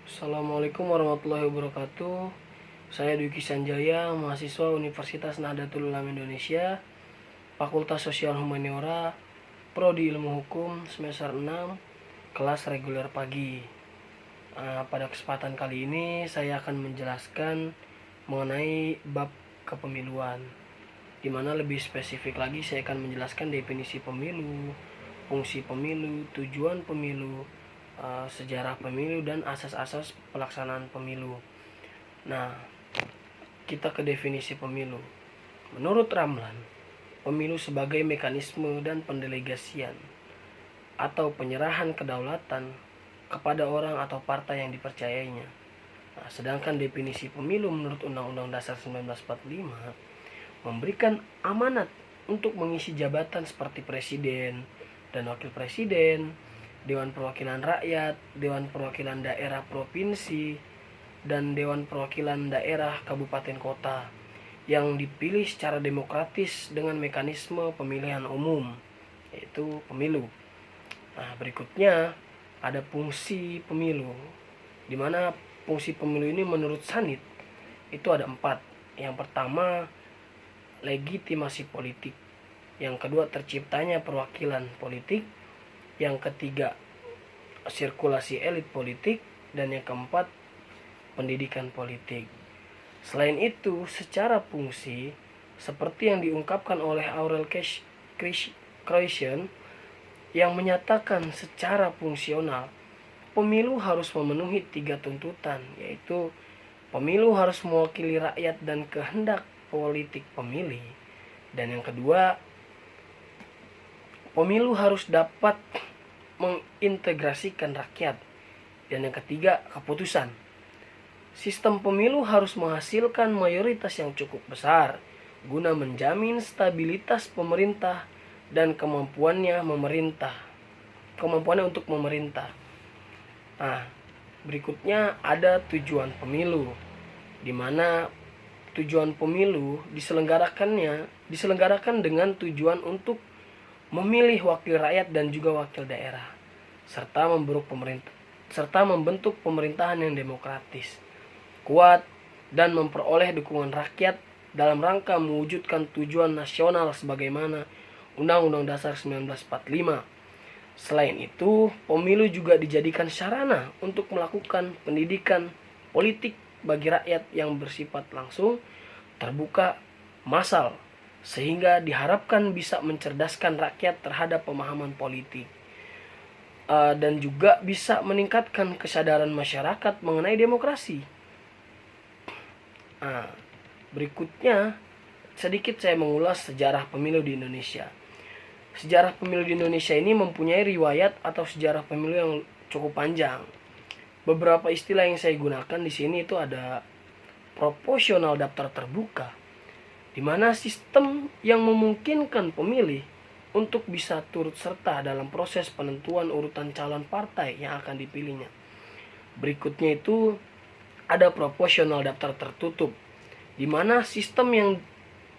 Assalamualaikum warahmatullahi wabarakatuh. Saya Dwiki Sanjaya, mahasiswa Universitas Nahdlatul Ulama Indonesia, Fakultas Sosial Humaniora, Prodi Ilmu Hukum, semester 6, kelas reguler pagi. Pada kesempatan kali ini saya akan menjelaskan mengenai bab kepemiluan, di mana lebih spesifik lagi saya akan menjelaskan definisi pemilu, fungsi pemilu, tujuan pemilu, sejarah pemilu, dan asas-asas pelaksanaan pemilu. Nah, kita ke definisi pemilu. Menurut Ramlan, pemilu sebagai mekanisme dan pendelegasian atau penyerahan kedaulatan kepada orang atau partai yang dipercayainya. Nah, sedangkan definisi pemilu menurut Undang-Undang Dasar 1945 memberikan amanat untuk mengisi jabatan seperti presiden dan wakil presiden, Dewan Perwakilan Rakyat, Dewan Perwakilan Daerah Provinsi, dan Dewan Perwakilan Daerah Kabupaten Kota yang dipilih secara demokratis dengan mekanisme pemilihan umum, yaitu pemilu. Nah, berikutnya ada fungsi pemilu, di mana fungsi pemilu ini menurut Sanit itu ada 4. Yang pertama, legitimasi politik. Yang kedua, terciptanya perwakilan politik. Yang ketiga, sirkulasi elit politik. Dan yang keempat, pendidikan politik. Selain itu, secara fungsi, seperti yang diungkapkan oleh Aurel Christian, yang menyatakan secara fungsional, pemilu harus memenuhi 3 tuntutan, yaitu pemilu harus mewakili rakyat dan kehendak politik pemilih. Dan yang kedua, pemilu harus dapat mengintegrasikan rakyat. Dan yang ketiga, keputusan. Sistem pemilu harus menghasilkan mayoritas yang cukup besar guna menjamin stabilitas pemerintah dan kemampuannya untuk memerintah. Nah, berikutnya ada tujuan pemilu, di mana tujuan pemilu diselenggarakan dengan tujuan untuk memilih wakil rakyat dan juga wakil daerah, serta membentuk pemerintahan yang demokratis, kuat, dan memperoleh dukungan rakyat dalam rangka mewujudkan tujuan nasional sebagaimana Undang-Undang Dasar 1945. Selain itu, pemilu juga dijadikan sarana untuk melakukan pendidikan politik bagi rakyat yang bersifat langsung, terbuka, massal, sehingga diharapkan bisa mencerdaskan rakyat terhadap pemahaman politik, dan juga bisa meningkatkan kesadaran masyarakat mengenai demokrasi. Berikutnya, sedikit saya mengulas sejarah pemilu di Indonesia. Sejarah pemilu di Indonesia ini mempunyai riwayat atau sejarah pemilu yang cukup panjang. Beberapa istilah yang saya gunakan di sini itu ada proporsional daftar terbuka, di mana sistem yang memungkinkan pemilih untuk bisa turut serta dalam proses penentuan urutan calon partai yang akan dipilihnya. Berikutnya itu ada proporsional daftar tertutup, di mana sistem yang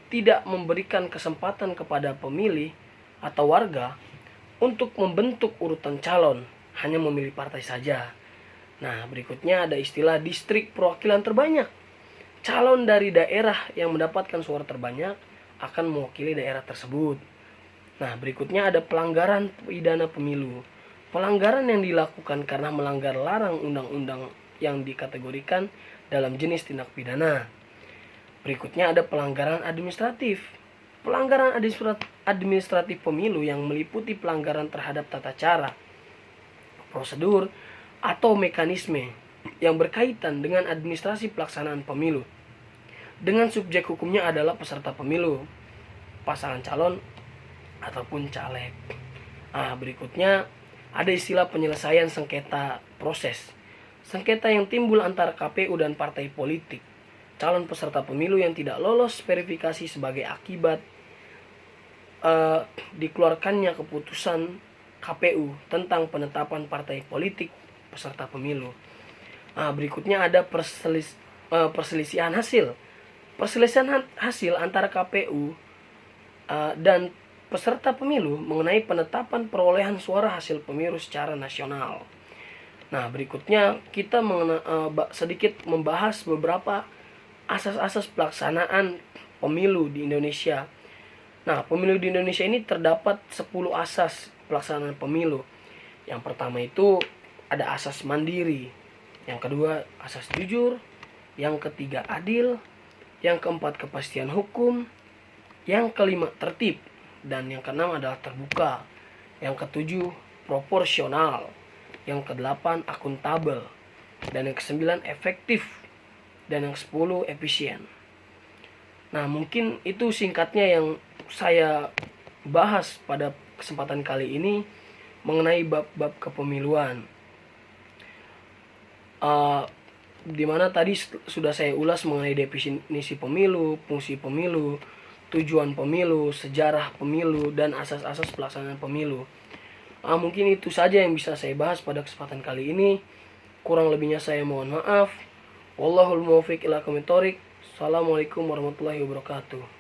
tidak memberikan kesempatan kepada pemilih atau warga untuk membentuk urutan calon, hanya memilih partai saja. Nah, berikutnya ada istilah distrik perwakilan terbanyak. Calon dari daerah yang mendapatkan suara terbanyak akan mewakili daerah tersebut. Nah, berikutnya ada pelanggaran pidana pemilu. Pelanggaran yang dilakukan karena melanggar larang undang-undang yang dikategorikan dalam jenis tindak pidana. Berikutnya ada pelanggaran administratif. Pelanggaran administratif pemilu yang meliputi pelanggaran terhadap tata cara, prosedur, atau mekanisme yang berkaitan dengan administrasi pelaksanaan pemilu, dengan subjek hukumnya adalah peserta pemilu, pasangan calon, ataupun caleg. Berikutnya ada istilah penyelesaian sengketa proses. Sengketa yang timbul antara KPU dan partai politik, calon peserta pemilu yang tidak lolos verifikasi sebagai akibat dikeluarkannya keputusan KPU tentang penetapan partai politik peserta pemilu. Berikutnya ada perselisihan hasil. Perselisihan hasil antara KPU dan peserta pemilu mengenai penetapan perolehan suara hasil pemilu secara nasional. Nah, berikutnya kita sedikit membahas beberapa asas-asas pelaksanaan pemilu di Indonesia. Nah, pemilu di Indonesia ini terdapat 10 asas pelaksanaan pemilu. Yang pertama itu ada asas mandiri. Yang kedua, asas jujur. Yang ketiga, adil. Yang keempat, kepastian hukum. Yang kelima, tertib. Dan yang keenam adalah terbuka. Yang ketujuh, proporsional. Yang kedelapan, akuntabel. Dan yang kesembilan, efektif. Dan yang ke-10, efisien. Nah, mungkin itu singkatnya yang saya bahas pada kesempatan kali ini mengenai bab-bab kepemiluan. Dimana tadi sudah saya ulas mengenai definisi pemilu, fungsi pemilu, tujuan pemilu, sejarah pemilu, dan asas-asas pelaksanaan pemilu. Mungkin itu saja yang bisa saya bahas pada kesempatan kali ini. Kurang lebihnya saya mohon maaf. Wallahul muwaffiq ila aqwamit thoriq. Assalamualaikum warahmatullahi wabarakatuh.